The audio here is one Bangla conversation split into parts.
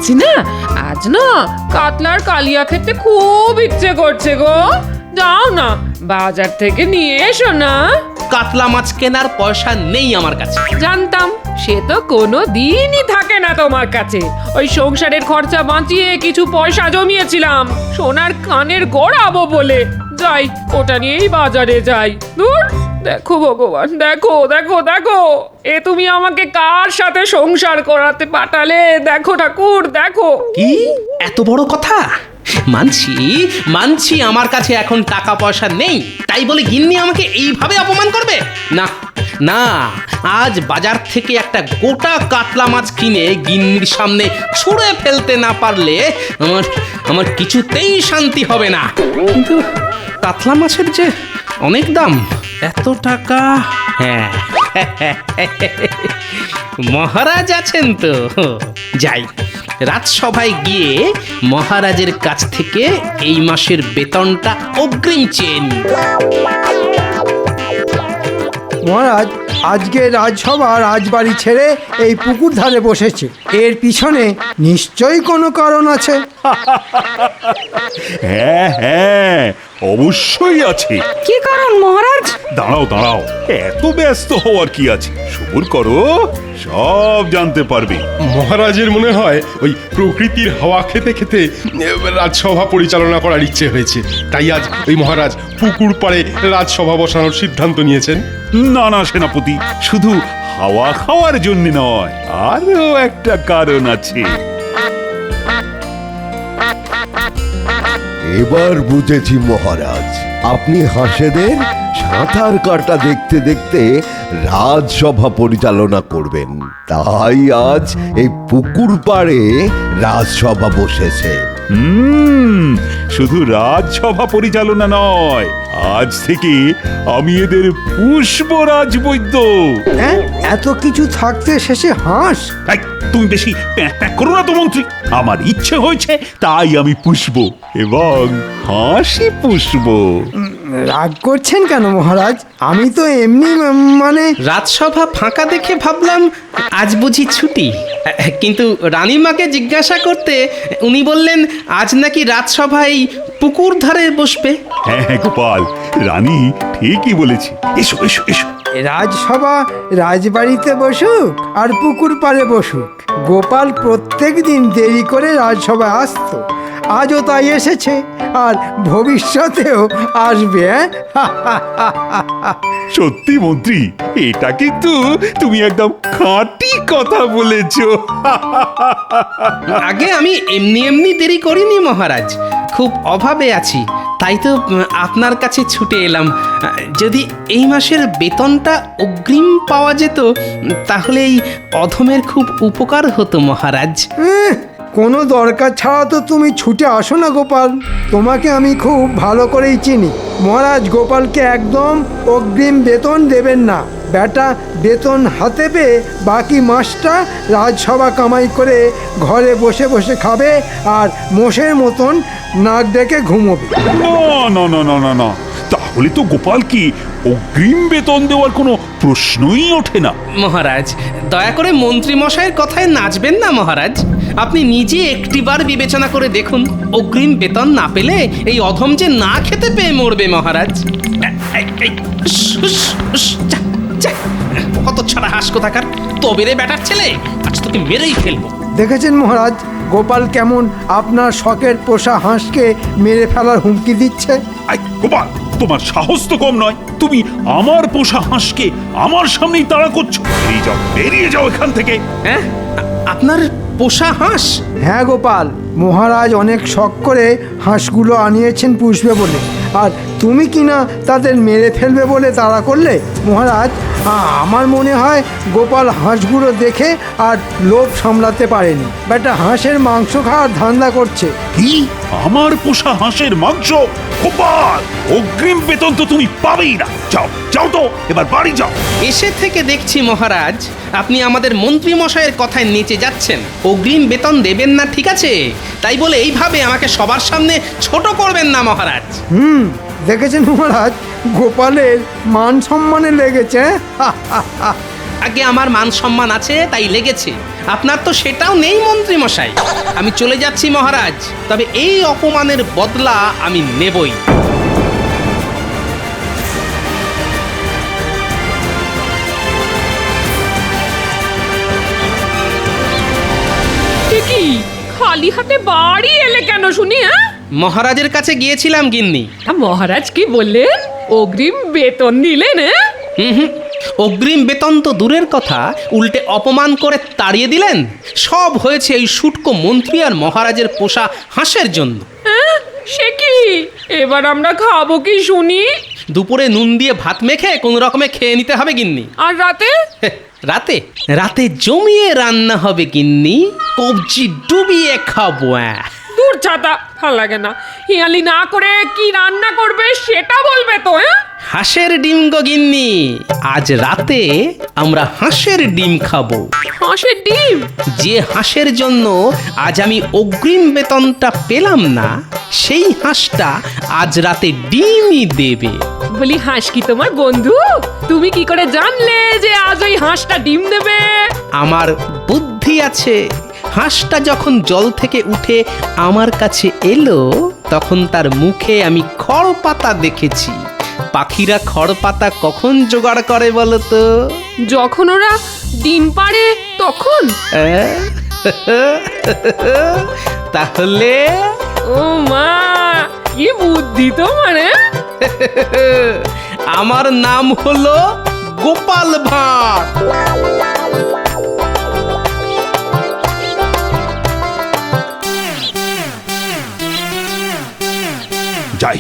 বলছি না, আজ না কাতলার কালিয়া খেতে খুব ইচ্ছে করছে গো। যাও না, বাজার থেকে নিয়ে এসো না। কাতলা মাছ কেনার পয়সা নেই আমার কাছে। জানতাম, সে তো কোনো দিনই থাকে না তোমার কাছে। ওই সংসারের খরচা বাঁচিয়ে কিছু পয়সা জমিয়েছিলাম সোনার কানের গড়াবো বলে। যাই, ওটা নিয়েই বাজারে যাই। দূর, দেখো ভগবান, দেখো দেখো দেখো, এ তুমি আমাকে কার সাথে সংসার করাতে পাঠালে? দেখো ঠাকুর, দেখো। কি এত বড় কথা? মানছি মানছি আমার কাছে এখন টাকা পয়সা নেই, তাই বলে গিন্নি আমাকে এইভাবে অপমান করবে? না না, আজ বাজার থেকে একটা গোটা কাতলা মাছ কিনে গিন্নির সামনে ছুঁড়ে ফেলতে না পারলে আমার আমার কিছুতেই শান্তি হবে না। কিন্তু কাতলা মাছের যে অনেক দাম, এত টাকা। হ্যাঁ, মহারাজ আছেন তো, যাই রাজসভায় গিয়ে মহারাজের কাছ থেকে এই মাসের বেতনটা অগ্রিম চেয়ে নিই। মহারাজ, আজকে রাজসভা রাজবাড়ি ছেড়ে এই পুকুর ধারে বসেছে। এর পিছনে নিশ্চয়ই কোনো কারণ আছে। হ্যাঁ হ্যাঁ, অবশ্যই আছে। কি কারণ মহারাজ? দাঁড়াও দাঁড়াও, এত ব্যস্ত হওয়ার কি আছে, সবুর করো, সব জানতে পারবে। মহারাজের মনে হয় ওই প্রকৃতির হাওয়া খেতে খেতে রাজসভা পরিচালনা করার ইচ্ছে হয়েছে, তাই আজ ওই মহারাজ পুকুর পাড়ে রাজসভা বসানোর সিদ্ধান্ত নিয়েছেন। না না সেনাপতি, শুধু হাওয়া খাওয়ার জন্য নয়, আরো একটা কারণ আছে। এবার বুঝেছি মহারাজ, আপনি হাঁসেদের সাঁতার কাটা দেখতে দেখতে রাজসভা পরিচালনা করবেন, তাই আজ এই পুকুর পাড়ে রাজসভা বসেছে। শুধু রাজসভা পরিচালনা নয়, আজ থেকে আমি এদের পুষ্পরাজ বৈদ্য। হ্যাঁ, এত কিছু থাকতে শেষে হাঁস? এই, তুমি বেশি প্যাঁ প্যাঁ করো না তো মন্ত্রী। আমার ইচ্ছে হয়েছে তাই আমি পুষব এবং হাসি পুষব। রাগ করছেন কেন মহারাজ? আমি তো এমনি মানে। রাজসভা ফাঁকা দেখে ভাবলাম আজ বুঝি ছুটি, কিন্তু রানীমাকে জিজ্ঞাসা করতে উনি বললেন আজ নাকি রাজসভায় পুকুর ধারে বসবে। হ্যাঁ হ্যাঁ গোপাল, রানী ঠিকই বলেছে। এসো এসো এসো। রাজসভা রাজবাড়িতে বসুক আর পুকুর পাড়ে বসুক, গোপাল প্রত্যেক দিন দেরি করে রাজসভায় আসতো, আজও তাই এসেছে আর ভবিষ্যতেও আসবে। সত্যি মন্ত্রী, এটা কিন্তু তুমি একদম খাঁটি কথা বলেছো। আগে আমি এমনি এমনি দেরি করিনি মহারাজ, খুব অভাবে আছি, তাই তো আপনার কাছে ছুটে এলাম। যদি এই মাসের বেতনটা অগ্রিম পাওয়া যেত তাহলে এই অধমের খুব উপকার হতো মহারাজ। কোনো দরকার ছাড়া তো তুমি ছুটে আসো না গোপাল, তোমাকে আমি খুব ভালো করেই চিনি। মহারাজ গোপালকে একদম অগ্রিম বেতন দেবেন না। বেটা বেতন হাতে পেয়ে বাকি মাসটা রাজসভা কামাই করে ঘরে বসে বসে খাবে আর মোষের মতন নাক ডেকে ঘুমোবে। না না না না না না, তাহলে তো গোপাল কি অগ্রিম বেতন দেওয়ার কোনো প্রশ্নই ওঠে না। মহারাজ দয়া করে মন্ত্রী মশাইয়ের কথায় নাচবেন না মহারাজ। আপনি নিজে একটিবার বিবেচনা করে দেখুন, অগ্রিম বেতন না পেলে এই অধম যে না খেতে পেয়ে মরবে মহারাজ। কত ছাড়া হাস কোথাকার, তবে রে বেটার ছেলে, আজ তোকে মেরেই ফেলবো। দেখেছেন মহারাজ গোপাল কেমন আপনার শখের পোষা হাঁসকে মেরে ফেলার হুমকি দিচ্ছে। গোপাল, তোমার সাহস তো কম নয়, তুমি আমার পোষা হাঁসকে আমার সামনেই তাড়া করছো। বেরিয়ে যাও, বেরিয়ে যাও এখান থেকে। হ্যাঁ, আপনার পোষা হাঁস? হ্যাঁ গোপাল, মহারাজ অনেক শখ করে হাঁসগুলো আনিয়েছেন পুষবে বলে, আর তুমি কিনা তাদের মেরে ফেলবে বলে তাড়া করলে। মহারাজ আমার মনে হয় গোপাল হাঁসগুলো দেখে আর লোভ সামলাতে পারেনি, বেটা হাঁসের মাংস খাওয়ার ধান্দা করছে। কি, আমার পোষা হাঁসের মাংস? গোপাল, অগ্রিম বেতন তো তুমি পাবেই না। যাও যাও তো, এবার বাড়ি যাও। এসে থেকে দেখছি মহারাজ আপনি আমাদের মন্ত্রী মশাইয়ের কথায় নেচে যাচ্ছেন। অগ্রিম বেতন দেবেন না ঠিক আছে, তাই বলে এইভাবে আমাকে সবার সামনে ছোট করবেন না মহারাজ। দেখেছেন মহারাজ, গোপালের মান সম্মানে লেগেছে। আগে আমার মান সম্মান আছে তাই লেগেছে, আপনার তো সেটাও নেই মন্ত্রী মশাই। আমি চলে যাচ্ছি মহারাজ, তবে এই অপমানের বদলা আমি নেবই। এ কি খালি হাতে বাড়ি এলে কেন শুনি? হ্যাঁ, মহারাজের কাছে গিয়েছিলাম গিন্নি। তা মহারাজ কি বললেন? অগ্রিম বেতন দিলেন? হ্যাঁ, হুম, অগ্রিম বেতন তো দূরের কথা, উল্টে অপমান করে তাড়িয়ে দিলেন। সব হয়েছে এই শুটকো মন্ত্রী আর মহারাজের পোষা হাঁসের জন্য। হ্যাঁ, সে কি? এবার আমরা খাবো কি শুনি? দুপুরে নুন দিয়ে ভাত মেখে কোন রকমে খেয়ে নিতে হবে গিন্নি। আর রাতে? রাতে রাতে জমিয়ে রান্না হবে গিন্নি, কবজি ডুবিয়ে খাবো। দূর ছাতা, ভাল লাগে না। হিয়ালি না করে কি রান্না করবে সেটা বলবে তো। হ্যাঁ, হাঁসের ডিম গো গিন্নি, আজ রাতে আমরা হাঁসের ডিম খাবো। হাঁসের ডিম? যে হাঁসের জন্য আজ আমি অগ্রিম বেতনটা পেলাম না, সেই হাঁসটা আজ রাতে ডিমই দেবে। বলি, হাঁস কি তোমার বন্ধু? তুমি কি করে জানলে যে আজ ওই হাঁসটা ডিম দেবে? আমার বুদ্ধি আছে। হাঁসটা যখন জল থেকে উঠে আমার কাছে এলো, তখন তার মুখে আমি খড় পাতা দেখেছি। পাখিরা খড় পাতা কখন জোগাড় করে বলো তো? যখন ওরা ডিম পাড়ে তখন? তাহলে ও মা, কি বুদ্ধি তোমার! আমার নাম হলো গোপাল ভাঁড়। যাই,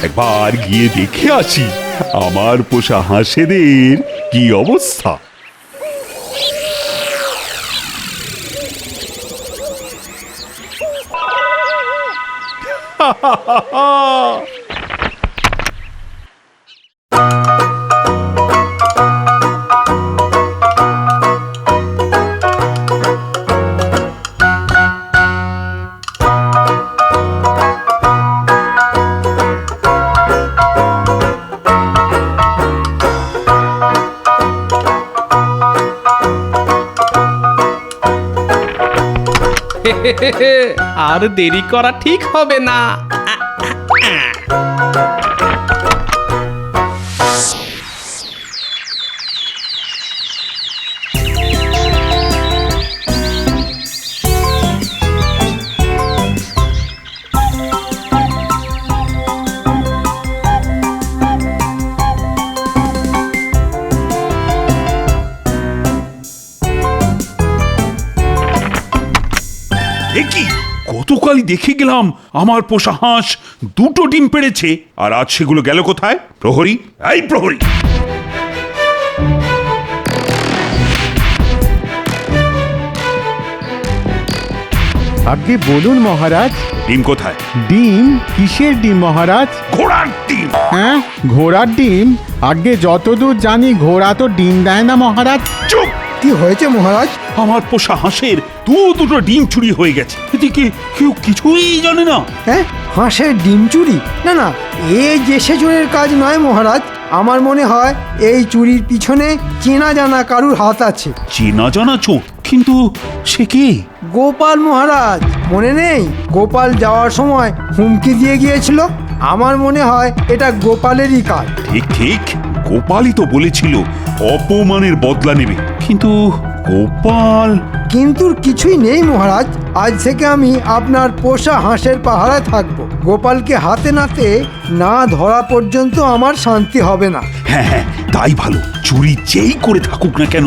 একবার গিয়ে দেখে আসি আমার পোষা হাঁসেদের কি অবস্থা। আর দেরি করা ঠিক হবে না। দেখি, গতকালই দেখে গেলাম আমার পোষা হাঁস দুটো ডিম পেড়েছে, আর আজ সেগুলো গেল কোথায়? প্রহরী, এই প্রহরী! আগে বলুন মহারাজ। ডিম কোথায়? ডিম? কিসের ডিম মহারাজ? ঘোড়ার ডিম। হ্যাঁ, ঘোড়ার ডিম? আগে যতদূর জানি ঘোড়া তো ডিম দেয় না মহারাজ। চুপ! কি হয়েছে মহারাজ? আমার পোষা হাঁসের দুটো ডিম চুরি হয়ে গেছে, এদিকে কেউ কিছুই জানে না। হ্যাঁ, হাঁসের ডিম চুরি? না না, এ যে সেজনের কাজ নয় মহারাজ। আমার মনে হয় এই চুরির পিছনে চেনা জানা কারুর হাত আছে। চেনা জানা চোর? কিন্তু সে কে? গোপাল মহারাজ, মনে নেই? গোপাল যাওয়ার সময় হুমকি দিয়ে গিয়েছিল। আমার মনে হয় এটা গোপালেরই কাজ। ঠিক ঠিক, গোপালই তো বলেছিল অপমানের বদলা নেবে, কিন্তু গোপাল। কিন্তু কিছুই নেই মহারাজ। আজ থেকে আমি আপনার পোষা হাঁসের পাহারায় থাকবো। গোপালকে হাতে নাতে না ধরা পর্যন্ত আমার শান্তি হবে না। হ্যাঁ হ্যাঁ, তাই ভালো। চুরি যেই করে থাকুক না কেন,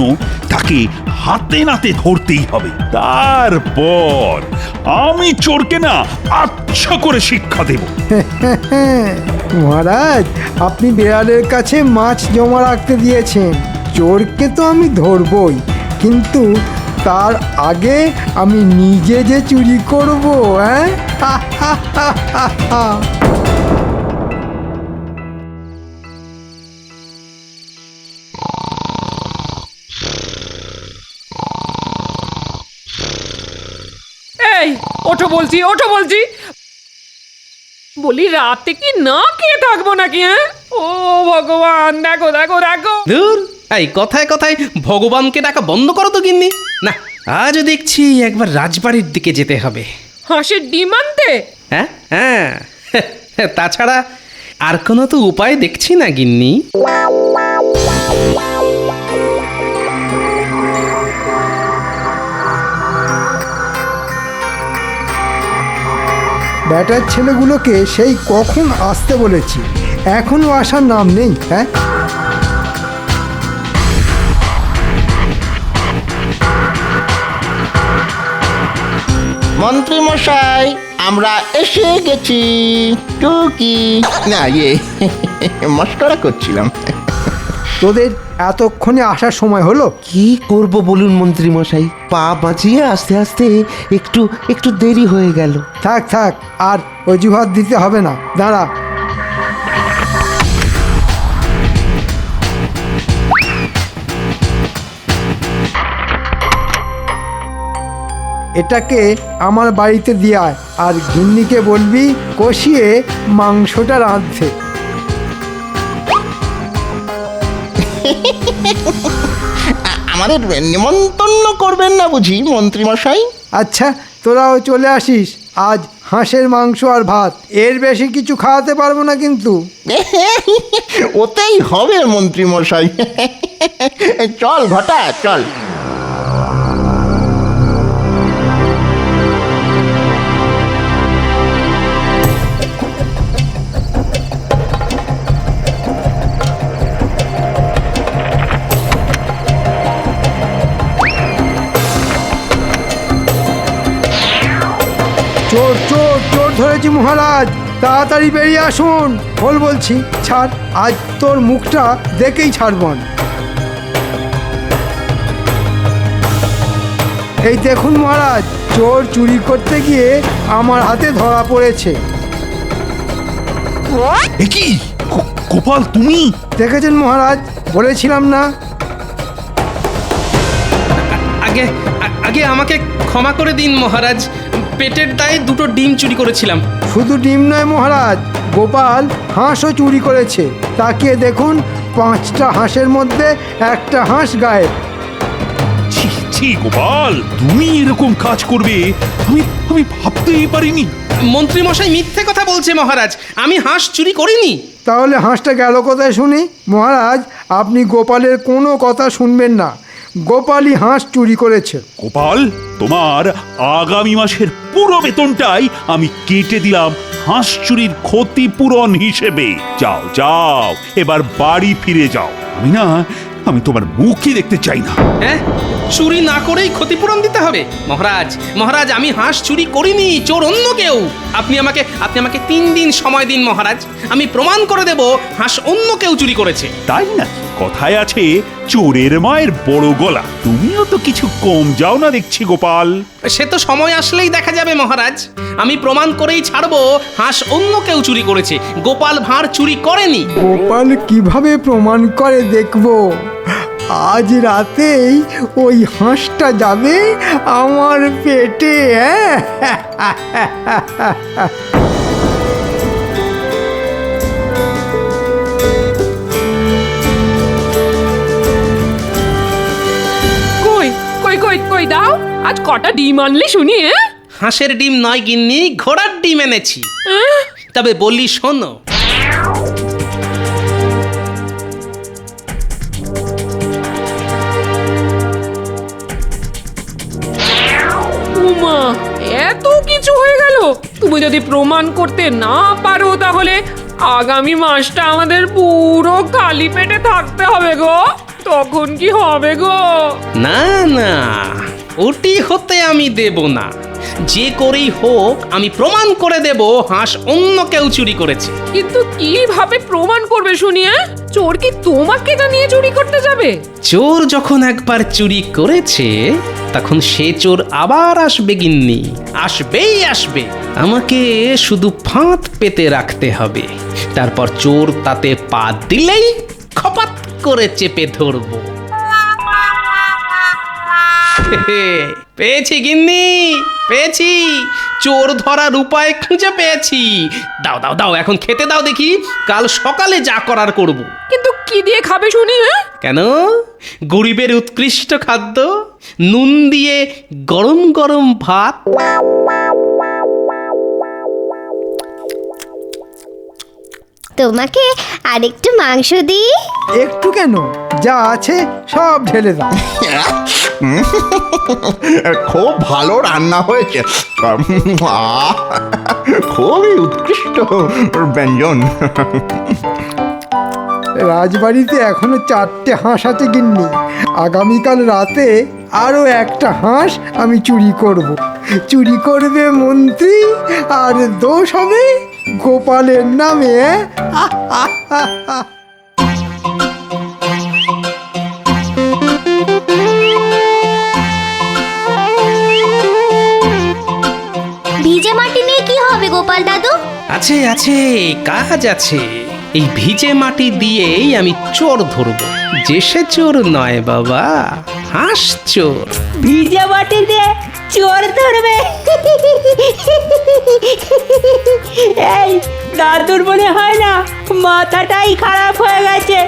তাকে হাতে নাতে ধরতেই হবে। তারপর আমি চোরকে না আচ্ছা করে শিক্ষা দেব। মহারাজ, আপনি বিড়ালের কাছে মাছ জমা রাখতে দিয়েছেন। চোরকে তো আমি ধরবই, কিন্তু তার আগে আমি নিজে যে চুরি করব। হ্যাঁ, এই ওঠো বলছি, ওঠো বলছি। বলি, রাতে কি না খেয়ে থাকবো নাকি? হ্যাঁ, ও ভগবান, দেখো দেখো দেখো। ধুর, এই কথায় কথায় ভগবানকে ডাকা বন্ধ করো তো গিন্নি। না, আজও দেখছি একবার রাজবাড়ির দিকে যেতে হবে। হাঁসের ডিম আনতে? হ্যাঁ হ্যাঁ, তাছাড়া আর কোনো তো উপায় দেখছি না গিন্নি। ব্যাটার ছেলেগুলোকে সেই কখন আসতে বলেছি, এখনো আসার নাম নেই। হ্যাঁ, মন্ত্রী মশাই, আমরা এসে গেছি। টুকি না, মস্করা করছিলাম। তোদের এতক্ষণে আসার সময় হলো? কি করব বলুন মন্ত্রী মশাই, পা বাঁচিয়ে আস্তে আস্তে একটু একটু দেরি হয়ে গেল। থাক থাক, আর অজুহাত দিতে হবে না, দাঁড়া। এটাকে আমার বাড়িতে দিয়ে আয়, আর গিন্নিকে বলবি কষিয়ে মাংসটা রাঁধতে। আমাদের নিমন্ত্রণ করবেন না বুঝি মন্ত্রী মশাই? আচ্ছা, তোরাও চলে আসিস। আজ হাঁসের মাংস আর ভাত, এর বেশি কিছু খাওয়াতে পারবো না কিন্তু। ওতেই হবে মন্ত্রী মশাই। চল ঘটা, চল। চোর চোর চোর ধরেছি মহারাজ, তাড়াতাড়ি বেরিয়ে আসুন। বল বলছি, ছাড়, আজ তোর মুখটা দেখেই ছাড়বন। এই দেখুন মহারাজ, চোর চুরি করতে গিয়ে আমার হাতে ধরা পড়েছে। এ কি গোপাল, তুমি? দেখেছেন মহারাজ, বলেছিলাম না? আগে আগে আমাকে ক্ষমা করে দিন মহারাজ, পেটের দায়ে দুটো ডিম চুরি করেছিলাম। শুধু ডিম নয় মহারাজ, গোপাল হাঁসও চুরি করেছে। তাকিয়ে দেখুন, 5টা হাঁসের মধ্যে একটা হাঁস গায়েব। ছি ছি গোপাল, তুমি এরকম কাজ করবে আমি আমি ভাবতেই পারিনি। মন্ত্রী মশাই মিথ্যে কথা বলছে মহারাজ, আমি হাঁস চুরি করিনি। তাহলে হাঁসটা গেল কোথায় শুনি? মহারাজ, আপনি গোপালের কোনো কথা শুনবেন না, গোপালই হাঁস চুরি করেছে। গোপাল, তোমার আগামী মাসের পুরো বেতনটাই আমি কেটে দিলাম হাঁস চুরির ক্ষতিপূরণ হিসেবে। যাও যাও, এবার বাড়ি ফিরে যাও। আমি তোমার মুখই দেখতে চাই না। হ্যাঁ, চুরি না করেই ক্ষতিপূরণ দিতে হবে? মহারাজ মহারাজ, আমি হাঁস চুরি করিনি, চোর অন্য কেউ। আপনি আমাকে 3 দিন সময় দিন মহারাজ, আমি প্রমাণ করে দেব হাঁস অন্য কেউ চুরি করেছে। তাই না? কথায় আছে চোরের মায়ের বড় গলা। তুমিও তো কিছু কম যাও না দেখছি গোপাল। সে তো সময় আসলেই দেখা যাবে মহারাজ, আমি প্রমাণ করেই ছাড়বো হাঁস অন্য কেউ চুরি করেছে, গোপাল ভাঁড় চুরি করেনি। গোপাল কিভাবে প্রমাণ করে দেখব। আজ রাতেই ওই হাঁসটা যাবে আমার পেটে। কই কই কই কই দাও, আজ কটা ডিম আনলি শুনি? হাঁসের ডিম নয় গিন্নি, ঘোড়ার ডিম এনেছি। তবে বলি শোনো। উমা, এত কিছু হয়ে গেল! তুমি যদি প্রমাণ করতে না পারো, তাহলে আগামী মাসটা আমাদের পুরো খালি পেটে থাকতে হবে গো। তখন কি হবে গো? না না, ওটি হতে আমি দেব না। যে করেই হোক আমি প্রমাণ করে দেব হাঁস অন্য কেউ চুরি করেছে। কিন্তু কিভাবে প্রমাণ করবে শুনি? চোর কি তোমাকে জানিয়ে চুরি করতে যাবে? চোর যখন একবার চুরি করেছে, তখন সে চোর আবার আসবে গিন্নি, আসবেই আসবে। আমাকে শুধু ফাঁদ পেতে রাখতে হবে, তারপর চোর তাতে পা দিলেই খপাত করে চেপে ধরবো। পেয়েছি গিন্নি, পেয়েছি, চোর ধরার উপায় খুঁজে পেয়েছি। দাও দাও দাও, এখন খেতে দাও দেখি, কাল সকালে যা করার করব। কিন্তু কি দিয়ে খাবে শুনি? হ্যাঁ, কেন? গরিবের উৎকৃষ্ট খাদ্য, নুন দিয়ে গরম গরম ভাত। তোমাকে আরেকটু মাংস দিই? একটু কেন, যা আছে সব ঢেলে দাও। খুব ভালো রান্না হয়েছে। আহ, খুবই উৎকৃষ্ট ব্যঞ্জন। রাজবাড়িতে এখনো 4টে হাঁস আছে গিন্নি। আগামীকাল রাতে আরো একটা হাঁস আমি চুরি করব। চুরি করবে মন্ত্রী আর দোষ হবে গোপালের নামে। ভিজে মাটি নিয়ে কি হবে গোপাল দাদু? আছে আছে, কাজ আছে। এই ভিজে মাটি দিয়েই আমি চোর ধরব। যে সে চোর নয় বাবা, হাঁস চোর। ভিজে মাটি দিয়ে চোর ধরবে? এই দাদুর মনে হয় না মাথাটাই খারাপ হয়ে গেছে।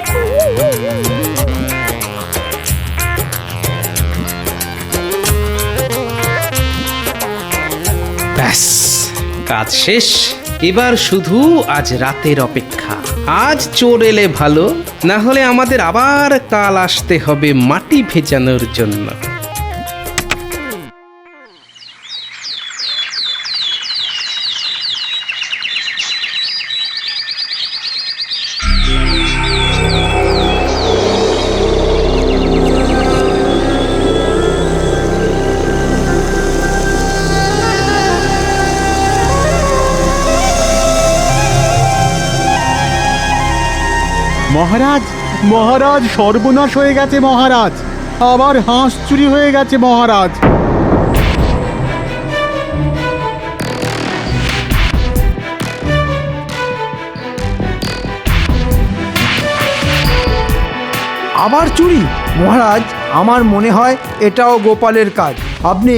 ব্যাস, কাজ শেষ। এবার শুধু আজ রাতের অপেক্ষা। আজ চোর এলে ভালো, না হলে আমাদের আবার কাল আসতে হবে মাটি ভেজানোর জন্য। মহারাজ, মহারাজ, সর্বনাশ হয়ে গেছে মহারাজ। আবার হাঁস চুরি হয়ে গেছে মহারাজ। আবার চুরি? মহারাজ, আমার মনে হয় এটাও গোপালের কাজ। আপনি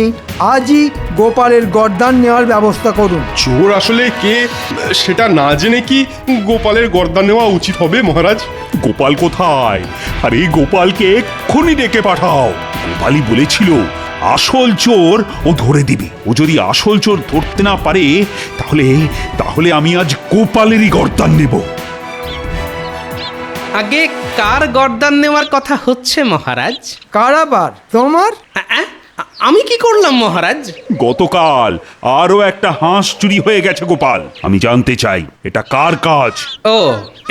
আজই গোপালের গর্দান নেওয়ার ব্যবস্থা করুন। চোর আসলে কে সেটা না জেনে কি গোপালের গর্দান নেওয়া উচিত হবে মহারাজ? গোপাল কোথায়? আরে গোপালকে এক্ষুনি ডেকে পাঠাও। গোপালই বলেছিল আসল চোর ও ধরে দিবে। ও যদি আসল চোর ধরতে না পারে তাহলে তাহলে আমি আজ গোপালেরই গর্দান নেব। আগে কার গর্দান নেওয়ার কথা হচ্ছে মহারাজ? কার আবার? তোমার? আমি কি করলাম মহারাজ? গতকাল আরো একটা হাঁস চুরি হয়ে গেছে গোপাল। আমি জানতে চাই এটা কার কাজ। ও,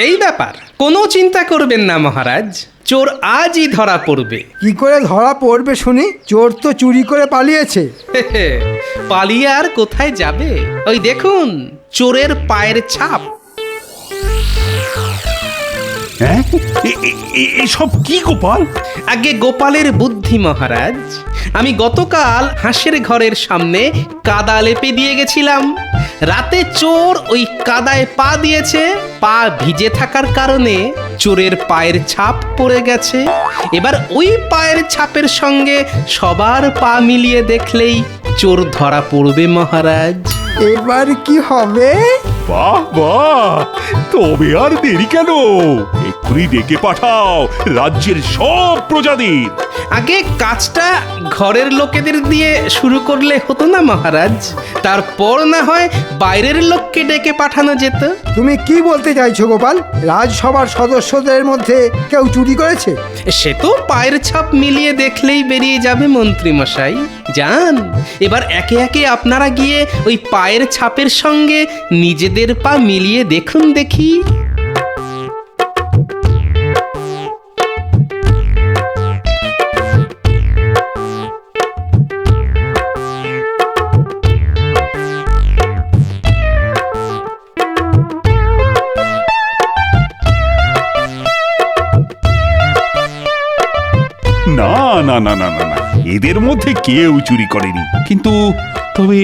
এই ব্যাপার। কোনো চিন্তা করবেন না মহারাজ, চোর আজই ধরা পড়বে। কি করে ধরা পড়বে শুনি? চোর তো চুরি করে পালিয়েছে। পালিয়ে আর কোথায় যাবে? ওই দেখুন, চোরের পায়ের ছাপ। হ্যাঁ, এসব কি গোপাল? আগে গোপালের বুদ্ধি মহারাজ। আমি গতকাল হাঁসের ঘরের সামনে কাদা লেপে দিয়ে গেছিলাম। রাতে চোর ওই কাদায় পা দিয়েছে। পা ভিজে থাকার কারণে চোরের পায়ের ছাপ পড়ে গেছে। এবার ওই পায়ের ছাপের সঙ্গে সবার পা মিলিয়ে দেখলেই চোর ধরা পড়বে মহারাজ। এবার কি হবে? বাহ বাহ, তবে আর দেরি কেন? এক্ষুনি ডেকে পাঠাও রাজ্যের সব প্রজাদের। আগে কাজটা ঘরের লোকেদের দিয়ে শুরু করলে হতো না মহারাজ? তারপর না হয় বাইরের লোককে ডেকে পাঠানো যেত। তুমি কি বলতে চাইছো গোপাল? রাজসভার সদস্যদের মধ্যে কেউ চুরি করেছে? সে তো পায়ের ছাপ মিলিয়ে দেখলেই বেরিয়ে যাবে মন্ত্রী মশাই। যান, এবার একে একে আপনারা গিয়ে ওই পায়ের ছাপের সঙ্গে নিজেদের পা মিলিয়ে দেখুন দেখি। না না না না না না, এদের মধ্যে কেউ চুরি করেনি। কিন্তু তবে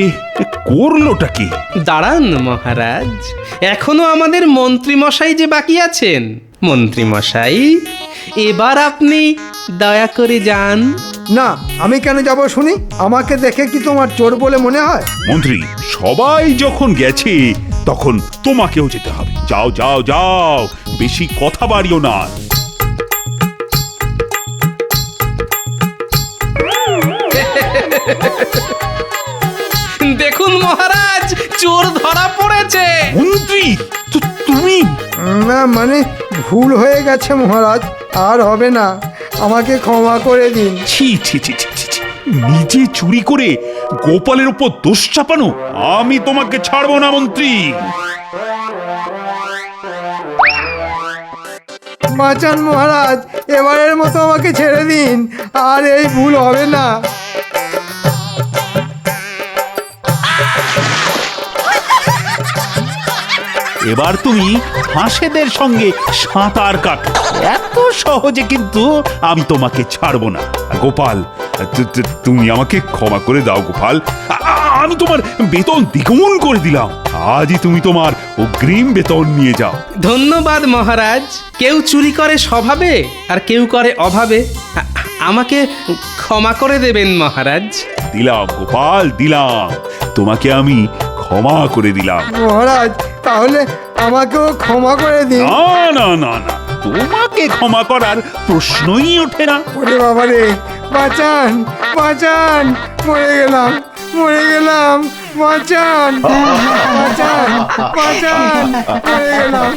করলোটা কি? দাঁড়ান মহারাজ, এখনো আমাদের মন্ত্রী মশাই যে বাকি আছেন। মন্ত্রী মশাই, এবার আপনি দয়া করে যান। না, আমি কেন যাব শুনি? আমাকে দেখে কি তোমার চোর বলে মনে হয়? মন্ত্রী, সবাই যখন গেছে তখন তোমাকেও যেতে হবে। যাও যাও যাও, বেশি কথা বাড়িও না। দেখুন মহারাজ, চোর ধরা পড়েছে। মন্ত্রী তুমি না মানে ভুল হয়ে গেছে মহারাজ, আর হবে না, আমাকে ক্ষমা করে দিন। ছি ছি ছি ছি ছি ছি। নিজে চুরি করে গোপালের উপর দোষ চাপানো, আমি তোমাকে ছাড়বো না মন্ত্রী। বাঁচান মহারাজ, এবারের মতো আমাকে ছেড়ে দিন, আর এই ভুল হবে না। এবার তুমি হাঁসেদের সঙ্গে সাঁতার কাটো, এত সহজে কিন্তু আমি তোমাকে ছাড়বো না। গোপাল, তুমি আমাকে ক্ষমা করে দাও গোপাল, আমি তোমার বেতন দ্বিগুণ করে দিলাম। আজই তুমি তোমার অগ্রিম বেতন নিয়ে যাও। ধন্যবাদ মহারাজ। কেউ চুরি করে স্বভাবে আর কেউ করে অভাবে। আমাকে ক্ষমা করে দেবেন মহারাজ। দিলাম গোপাল, দিলাম, তোমাকে আমি ক্ষমা করে দিলাম। মহারাজ তাহলে আমাকেও ক্ষমা করে দিন। না না না না, তোমাকে ক্ষমা করার প্রশ্নই ওঠে না। ওরে বাবা রে, বাঁচান বাঁচান, মরে গেলাম মরে গেলাম, বাঁচান বাঁচান বাঁচান, মরে গেলাম।